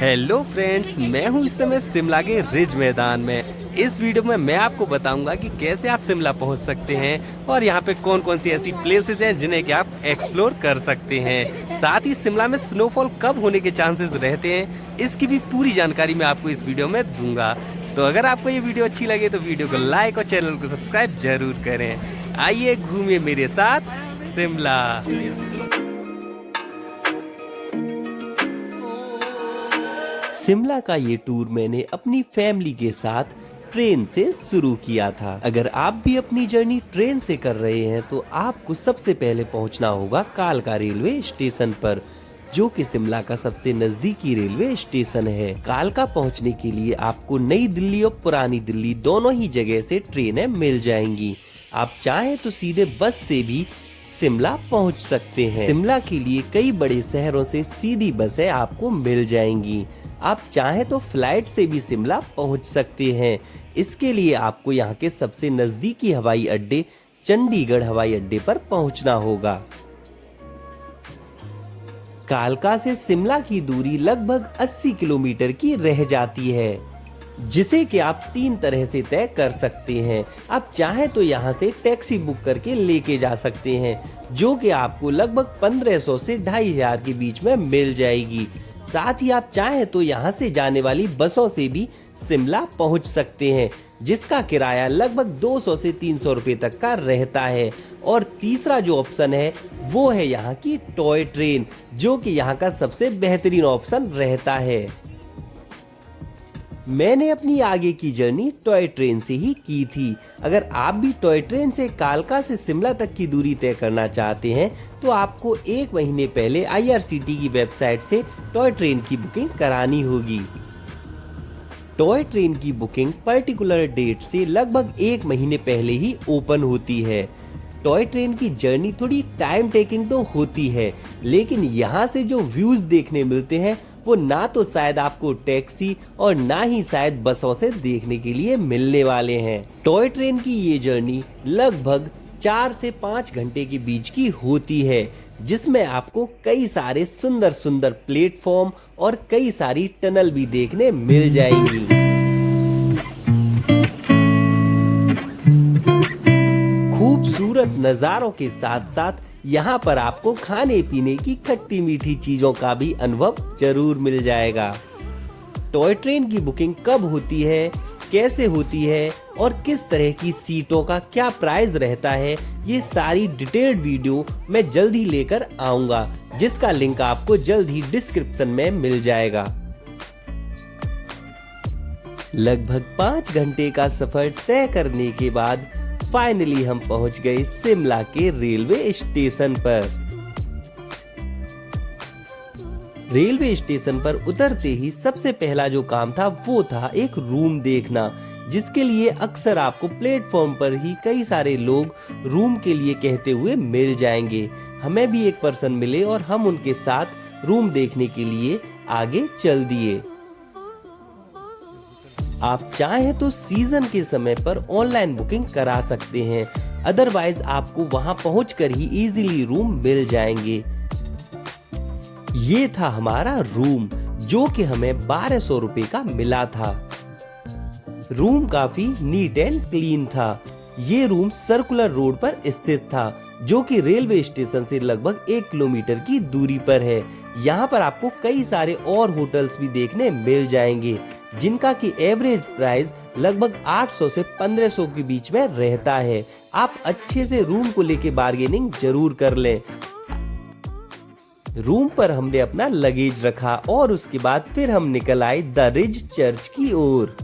Hello friends, मैं हूं इस समय शिमला के रिज मैदान में। इस वीडियो में मैं आपको बताऊंगा कि कैसे आप शिमला पहुंच सकते हैं और यहां पे कौन कौन सी ऐसी प्लेसेस हैं जिन्हें कि आप एक्सप्लोर कर सकते हैं। साथ ही शिमला में स्नोफॉल कब होने के चांसेस रहते हैं, इसकी भी पूरी जानकारी मैं आपको इस वीडियो में दूंगा। तो अगर आपको ये वीडियो अच्छी लगे तो वीडियो को लाइक और चैनल को सब्सक्राइब जरूर करें। आइए घूमिए मेरे साथ शिमला। शिमला का ये टूर मैंने अपनी फैमिली के साथ ट्रेन से शुरू किया था। अगर आप भी अपनी जर्नी ट्रेन से कर रहे हैं तो आपको सबसे पहले पहुंचना होगा कालका रेलवे स्टेशन पर, जो कि शिमला का सबसे नजदीकी रेलवे स्टेशन है। कालका पहुंचने के लिए आपको नई दिल्ली और पुरानी दिल्ली दोनों ही जगह से ट्रेनें मिल जाएंगी। आप चाहें तो सीधे बस से भी शिमला पहुंच सकते हैं। शिमला के लिए कई बड़े शहरों से सीधी बसें आपको मिल जाएंगी। आप चाहें तो फ्लाइट से भी शिमला पहुंच सकते हैं। इसके लिए आपको यहां के सबसे नजदीकी हवाई अड्डे चंडीगढ़ हवाई अड्डे पर पहुंचना होगा। कालका से शिमला की दूरी लगभग 80 किलोमीटर की रह जाती है, जिसे कि आप 3 तरह से तय कर सकते हैं। आप चाहें तो यहाँ से टैक्सी बुक करके लेके जा सकते हैं, जो कि आपको लगभग 1500 से 2500 के बीच में मिल जाएगी। साथ ही आप चाहें तो यहाँ से जाने वाली बसों से भी शिमला पहुँच सकते हैं, जिसका किराया लगभग 200 से 300 रुपए तक का रहता है। और तीसरा जो ऑप्शन है वो है यहाँ की टॉय ट्रेन, जो कि यहाँ का सबसे बेहतरीन ऑप्शन रहता है। मैंने अपनी आगे की जर्नी टॉय ट्रेन से ही की थी। अगर आप भी टॉय ट्रेन से कालका से शिमला तक की दूरी तय करना चाहते हैं तो आपको 1 महीने पहले IRCTC की वेबसाइट से टॉय ट्रेन की बुकिंग करानी होगी। टॉय ट्रेन की बुकिंग पर्टिकुलर डेट से लगभग 1 महीने पहले ही ओपन होती है। टॉय ट्रेन की जर्नी थोड़ी टाइम टेकिंग तो होती है, लेकिन यहाँ से जो व्यूज देखने मिलते हैं वो ना तो शायद आपको टैक्सी और ना ही शायद बसों से देखने के लिए मिलने वाले हैं। टॉय ट्रेन की ये जर्नी लगभग 4 से 5 घंटे के बीच की होती है, जिसमें आपको कई सारे सुंदर सुंदर प्लेटफॉर्म और कई सारी टनल भी देखने मिल जाएंगी। खूबसूरत नज़ारों के साथ साथ यहाँ पर आपको खाने पीने की खट्टी मीठी चीजों का भी अनुभव जरूर मिल जाएगा। टॉय ट्रेन की बुकिंग कब होती है, कैसे होती है और किस तरह की सीटों का क्या प्राइस रहता है, ये सारी डिटेल्ड वीडियो मैं जल्द ही लेकर आऊंगा, जिसका लिंक आपको जल्द ही डिस्क्रिप्शन में मिल जाएगा। लगभग 5 घंटे का सफर तय करने के बाद फाइनली हम पहुंच गए शिमला के रेलवे स्टेशन पर। रेलवे स्टेशन पर उतरते ही सबसे पहला जो काम था वो था एक रूम देखना, जिसके लिए अक्सर आपको प्लेटफॉर्म पर ही कई सारे लोग रूम के लिए कहते हुए मिल जाएंगे। हमें भी एक पर्सन मिले और हम उनके साथ रूम देखने के लिए आगे चल दिए। आप चाहें तो सीजन के समय पर ऑनलाइन बुकिंग करा सकते हैं, अदरवाइज आपको वहां पहुंचकर ही इजीली रूम मिल जाएंगे। ये था हमारा रूम, जो कि हमें 1200 रुपए का मिला था। रूम काफी नीट एंड क्लीन था। ये रूम सर्कुलर रोड पर स्थित था, जो कि रेलवे स्टेशन से लगभग 1 किलोमीटर की दूरी पर है। यहाँ पर आपको कई सारे और होटल्स भी देखने मिल जाएंगे, जिनका की एवरेज प्राइस लगभग 800 से 1500 के बीच में रहता है। आप अच्छे से रूम को लेके बार्गेनिंग जरूर कर लें। रूम पर हमने अपना लगेज रखा और उसके बाद फिर हम निकल आए द रिज चर्च की ओर।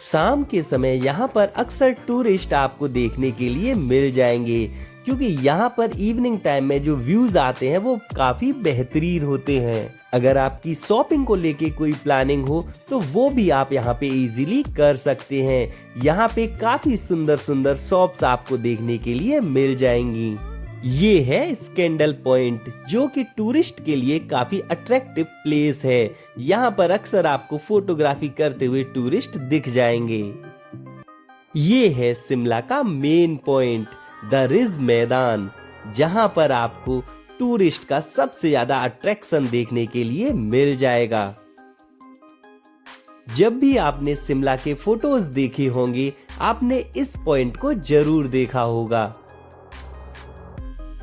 शाम के समय यहाँ पर अक्सर टूरिस्ट आपको देखने के लिए मिल जाएंगे, क्योंकि यहाँ पर इवनिंग टाइम में जो व्यूज आते हैं वो काफी बेहतरीन होते हैं। अगर आपकी शॉपिंग को लेके कोई प्लानिंग हो तो वो भी आप यहाँ पे इजीली कर सकते हैं। यहाँ पे काफी सुंदर सुंदर शॉप्स आपको देखने के लिए मिल जाएंगी। ये है स्कैंडल पॉइंट, जो कि टूरिस्ट के लिए काफी अट्रैक्टिव प्लेस है। यहाँ पर अक्सर आपको फोटोग्राफी करते हुए टूरिस्ट दिख जाएंगे। ये है शिमला का मेन पॉइंट द रिज मैदान, जहाँ पर आपको टूरिस्ट का सबसे ज्यादा अट्रैक्शन देखने के लिए मिल जाएगा। जब भी आपने शिमला के फोटोज देखे होंगे, आपने इस पॉइंट को जरूर देखा होगा।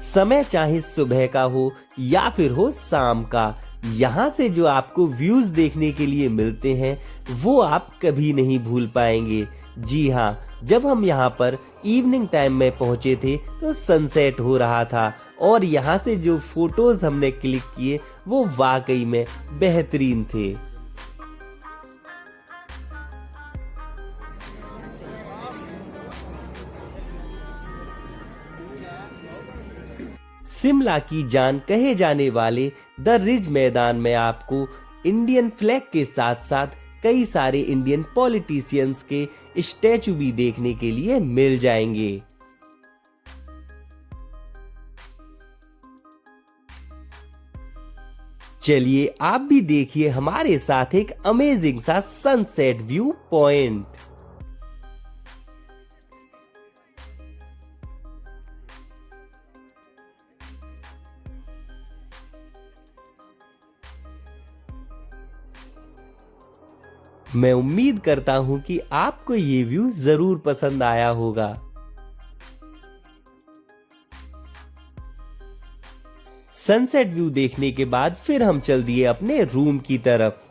समय चाहे सुबह का हो या फिर हो शाम का, यहाँ से जो आपको व्यूज देखने के लिए मिलते हैं वो आप कभी नहीं भूल पाएंगे। जी हाँ, जब हम यहाँ पर इवनिंग टाइम में पहुंचे थे तो सनसेट हो रहा था और यहाँ से जो फोटोज हमने क्लिक किए वो वाकई में बेहतरीन थे। शिमला की जान कहे जाने वाले द रिज मैदान में आपको इंडियन फ्लैग के साथ साथ कई सारे इंडियन पॉलिटिशियंस के स्टैचू भी देखने के लिए मिल जाएंगे। चलिए आप भी देखिए हमारे साथ एक अमेजिंग सा सनसेट व्यू पॉइंट। मैं उम्मीद करता हूं कि आपको ये व्यू जरूर पसंद आया होगा। सनसेट व्यू देखने के बाद फिर हम चल दिए अपने रूम की तरफ।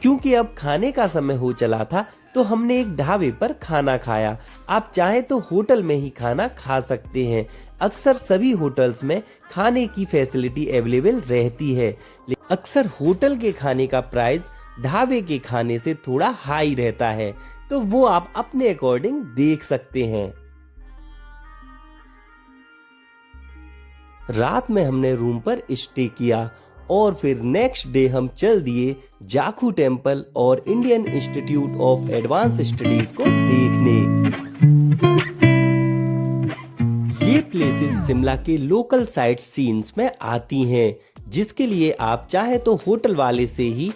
क्योंकि अब खाने का समय हो चला था तो हमने एक ढाबे पर खाना खाया। आप चाहे तो होटल में ही खाना खा सकते हैं। अक्सर सभी होटल्स में खाने की फैसिलिटी अवेलेबल रहती है, लेकिन अक्सर होटल के खाने का प्राइस ढाबे के खाने से थोड़ा हाई रहता है, तो वो आप अपने अकॉर्डिंग देख सकते हैं। रात में हमने रूम पर स्टे किया और फिर नेक्स्ट डे हम चल दिए जाखू टेम्पल और Indian institute of advance studies को देखने। ये प्लेसेस शिमला के लोकल साइट सीन्स में आती हैं, जिसके लिए आप चाहे तो होटल वाले से ही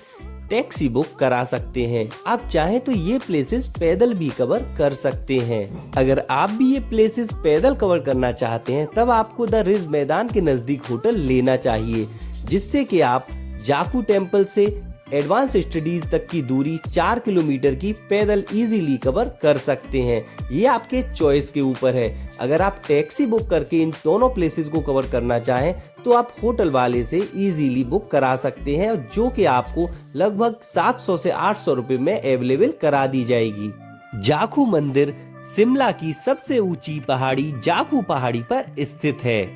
टैक्सी बुक करा सकते हैं। आप चाहे तो ये प्लेसेस पैदल भी कवर कर सकते हैं। अगर आप भी ये प्लेसेस पैदल कवर करना चाहते हैं तब आपको द रिज मैदान के नजदीक होटल लेना चाहिए, जिससे कि आप जाखू टेम्पल से एडवांस स्टडीज तक की दूरी 4 किलोमीटर की पैदल इजीली कवर कर सकते हैं। ये आपके चॉइस के ऊपर है। अगर आप टैक्सी बुक करके इन दोनों प्लेसेस को कवर करना चाहें तो आप होटल वाले से इजीली बुक करा सकते हैं, जो कि आपको लगभग 700 से 800 रुपए में अवेलेबल करा दी जाएगी। जाखू मंदिर शिमला की सबसे ऊंची पहाड़ी जाखू पहाड़ी पर स्थित है।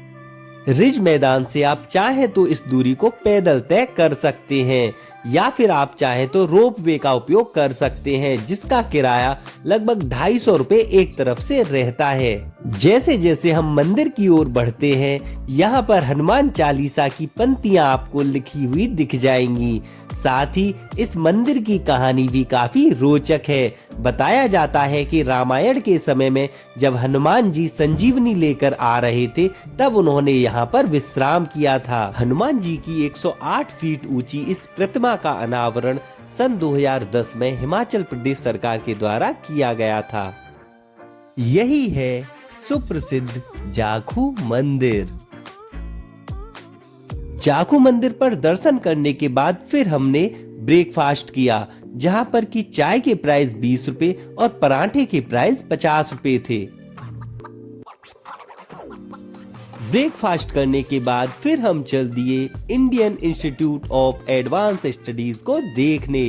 रिज मैदान से आप चाहे तो इस दूरी को पैदल तय कर सकते हैं या फिर आप चाहे तो रोप वे का उपयोग कर सकते हैं, जिसका किराया लगभग 250 रुपए एक तरफ से रहता है। जैसे जैसे हम मंदिर की ओर बढ़ते हैं, यहाँ पर हनुमान चालीसा की पंक्तियाँ आपको लिखी हुई दिख जाएंगी। साथ ही इस मंदिर की कहानी भी काफी रोचक है। बताया जाता है कि रामायण के समय में जब हनुमान जी संजीवनी लेकर आ रहे थे, तब उन्होंने यहाँ पर विश्राम किया था। हनुमान जी की 108 फीट ऊंची इस प्रतिमा का अनावरण सन 2010 में हिमाचल प्रदेश सरकार के द्वारा किया गया था। यही है सुप्रसिद्ध जाखू मंदिर। जाखू मंदिर पर दर्शन करने के बाद फिर हमने ब्रेकफास्ट किया, जहां पर की चाय के प्राइस 20 रुपए और पराठे के प्राइस 50 रुपए थे। ब्रेकफास्ट करने के बाद फिर हम चल दिए Indian institute of advance studies को देखने।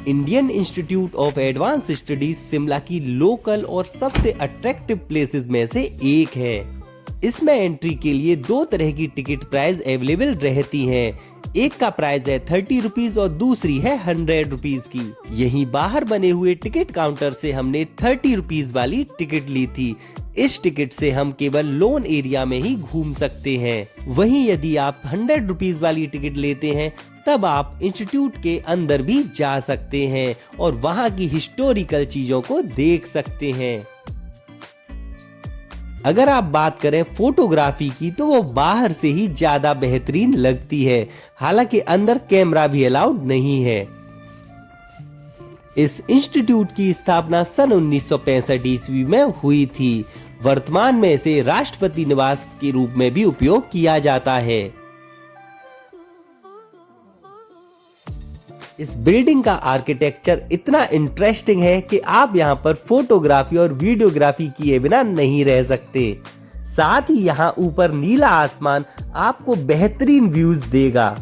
Indian institute of advance studies Shimla की लोकल और सबसे अट्रैक्टिव प्लेसेस में से एक है। इसमें एंट्री के लिए 2 तरह की टिकट प्राइस अवेलेबल रहती हैं। एक का प्राइस है 30 रुपीज और दूसरी है 100 रुपीज की। यहीं बाहर बने हुए टिकट काउंटर से हमने 30 रुपीज वाली टिकट ली थी। इस टिकट से हम केवल लोन एरिया में ही घूम सकते हैं। वहीं यदि आप 100 रुपीज वाली टिकट लेते हैं तब आप इंस्टीट्यूट के अंदर भी जा सकते हैं और वहां की हिस्टोरिकल चीजों को देख सकते हैं। अगर आप बात करें फोटोग्राफी की तो वो बाहर से ही ज्यादा बेहतरीन लगती है, हालांकि अंदर कैमरा भी अलाउड नहीं है। इस इंस्टीट्यूट की स्थापना सन 1965 ईस्वी में हुई थी। वर्तमान में इसे राष्ट्रपति निवास के रूप में भी उपयोग किया जाता है। इस बिल्डिंग का आर्किटेक्चर इतना इंटरेस्टिंग है कि आप यहाँ पर फोटोग्राफी और वीडियोग्राफी किए बिना नहीं रह सकते। साथ ही यहाँ ऊपर नीला आसमान आपको बेहतरीन व्यूज देगा।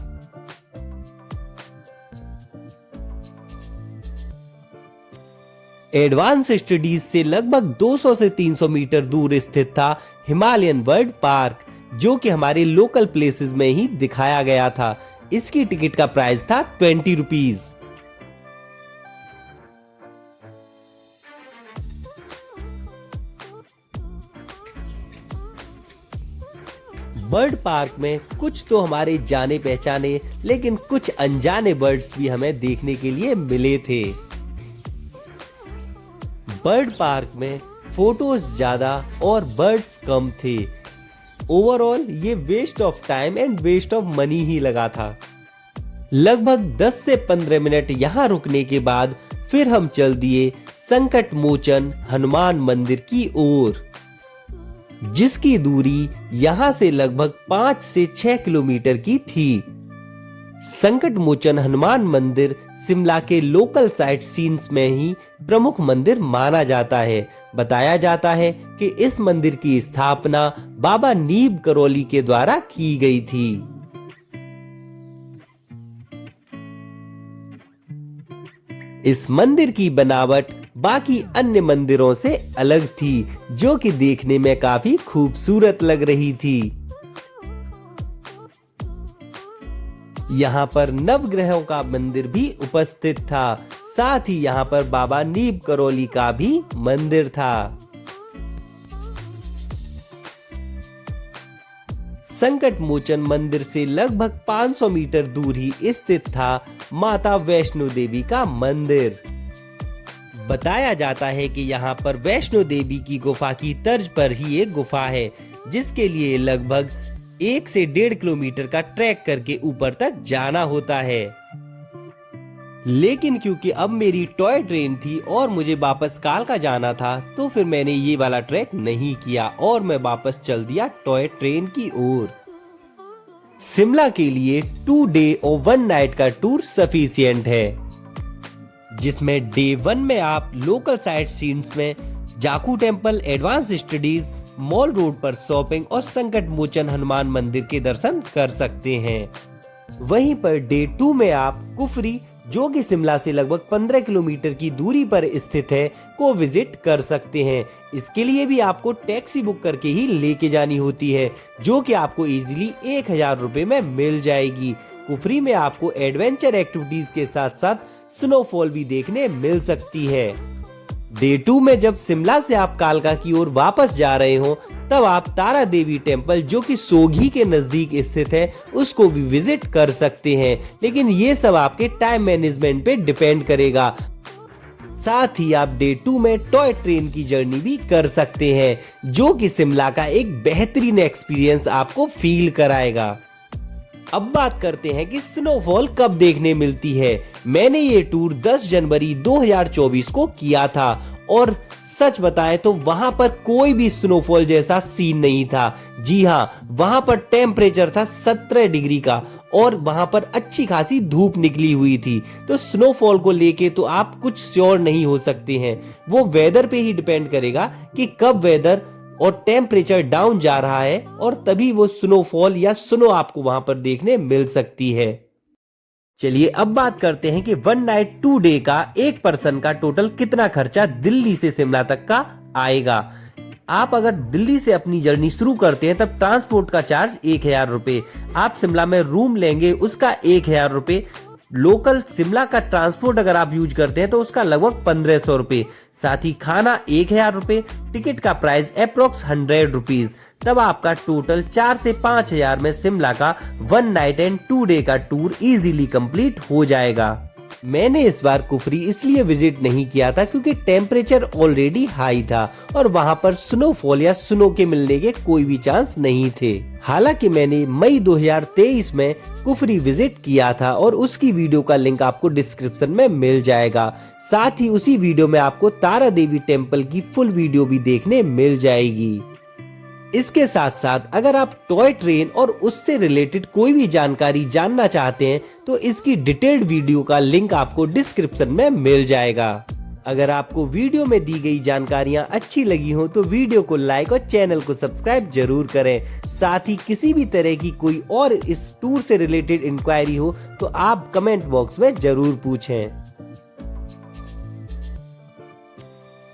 एडवांस स्टडीज से लगभग 200 से 300 मीटर दूर स्थित था हिमालयन बर्ड पार्क, जो कि हमारे लोकल प्लेसेस में ही दिखाया गया था। इसकी टिकट का प्राइस था 20 रुपीज। बर्ड पार्क में कुछ तो हमारे जाने पहचाने लेकिन कुछ अनजाने बर्ड्स भी हमें देखने के लिए मिले थे। बर्ड पार्क में फोटोज ज्यादा और बर्ड्स कम थे। ओवरऑल ये waste of time and waste of money ही लगा था। लगभग 10 से 15 मिनट यहाँ रुकने के बाद फिर हम चल दिए संकट मोचन हनुमान मंदिर की ओर, जिसकी दूरी यहाँ से लगभग 5 से 6 किलोमीटर की थी। संकट मोचन हनुमान मंदिर शिमला के लोकल साइट सीन्स में ही प्रमुख मंदिर माना जाता है। बताया जाता है कि इस मंदिर की स्थापना बाबा नीब करौली के द्वारा की गई थी। इस मंदिर की बनावट बाकी अन्य मंदिरों से अलग थी, जो कि देखने में काफी खूबसूरत लग रही थी। यहाँ पर नवग्रहों का मंदिर भी उपस्थित था। साथ ही यहाँ पर बाबा नीब करौली का भी मंदिर था। संकट मोचन मंदिर से लगभग 500 मीटर दूर ही स्थित था माता वैष्णो देवी का मंदिर। बताया जाता है कि यहाँ पर वैष्णो देवी की गुफा की तर्ज पर ही एक गुफा है, जिसके लिए लगभग 1 से 1.5 किलोमीटर का ट्रैक करके ऊपर तक जाना होता है। लेकिन क्योंकि अब मेरी टॉय ट्रेन थी और मुझे वापस कालका जाना था, तो फिर मैंने ये वाला ट्रैक नहीं किया और मैं वापस चल दिया टॉय ट्रेन की ओर। शिमला के लिए 2 डे और 1 नाइट का टूर सफिशिएंट है, जिसमें डे 1 में आप लोकल साइट सीन्स में Jakhu temple, advance studies, mall road पर शॉपिंग और संकट मोचन हनुमान मंदिर के दर्शन कर सकते हैं। वहीं पर डे 2 में आप कुफरी, जो कि शिमला से लगभग 15 किलोमीटर की दूरी पर स्थित है, को विजिट कर सकते हैं। इसके लिए भी आपको टैक्सी बुक करके ही लेके जानी होती है, जो कि आपको इजीली 1000 रुपए में मिल जाएगी। कुफरी में आपको एडवेंचर एक्टिविटीज के साथ साथ स्नोफॉल भी देखने मिल सकती है। डे 2 में जब शिमला से आप कालका की ओर वापस जा रहे हो, तब आप तारा देवी टेम्पल, जो कि सोगी के नजदीक स्थित है, उसको भी विजिट कर सकते हैं। लेकिन ये सब आपके टाइम मैनेजमेंट पे डिपेंड करेगा। साथ ही आप डे 2 में टॉय ट्रेन की जर्नी भी कर सकते हैं, जो कि शिमला का एक बेहतरीन एक्सपीरियंस आपको फील कराएगा। अब बात करते हैं कि स्नोफॉल कब देखने मिलती है। मैंने ये टूर 10 जनवरी 2024 को किया था और सच बताएं तो वहां पर कोई भी स्नोफॉल जैसा सीन नहीं था। जी हाँ, वहां पर टेम्परेचर था 17 डिग्री का और वहां पर अच्छी खासी धूप निकली हुई थी। तो स्नोफॉल को लेके तो आप कुछ श्योर नहीं हो सकते हैं। वो वेदर पे ही डिपेंड करेगा कि कब वेदर और टेम्परेचर डाउन जा रहा है, और तभी वो स्नोफॉल या स्नो आपको वहां पर देखने मिल सकती है। चलिए अब बात करते हैं कि 1 नाइट 2 डे का एक पर्सन का टोटल कितना खर्चा दिल्ली से शिमला तक का आएगा। आप अगर दिल्ली से अपनी जर्नी शुरू करते हैं तब ट्रांसपोर्ट का चार्ज 1000 रुपए। आप शिमला में रूम लेंगे उसका 1000 रुपए। लोकल शिमला का ट्रांसपोर्ट अगर आप यूज करते हैं तो उसका लगभग 1500 रुपए। साथ ही खाना 1000 रुपए। टिकट का प्राइस अप्रोक्स 100 रुपीज। तब आपका टोटल 4 से 5000 में शिमला का 1 नाइट एंड 2 डे का टूर इजीली कंप्लीट हो जाएगा। मैंने इस बार कुफरी इसलिए विजिट नहीं किया था क्योंकि टेम्परेचर ऑलरेडी हाई था और वहाँ पर स्नोफॉल या स्नो के मिलने के कोई भी चांस नहीं थे। हालांकि मैंने मई 2023 में कुफरी विजिट किया था और उसकी वीडियो का लिंक आपको डिस्क्रिप्शन में मिल जाएगा। साथ ही उसी वीडियो में आपको तारा देवी टेम्पल की फुल वीडियो भी देखने मिल जाएगी। इसके साथ साथ अगर आप टॉय ट्रेन और उससे रिलेटेड कोई भी जानकारी जानना चाहते हैं तो इसकी डिटेल्ड वीडियो का लिंक आपको डिस्क्रिप्शन में मिल जाएगा। अगर आपको वीडियो में दी गई जानकारियां अच्छी लगी हो तो वीडियो को लाइक और चैनल को सब्सक्राइब जरूर करें। साथ ही किसी भी तरह की कोई और इस टूर से रिलेटेड इंक्वायरी हो तो आप कमेंट बॉक्स में जरूर पूछें।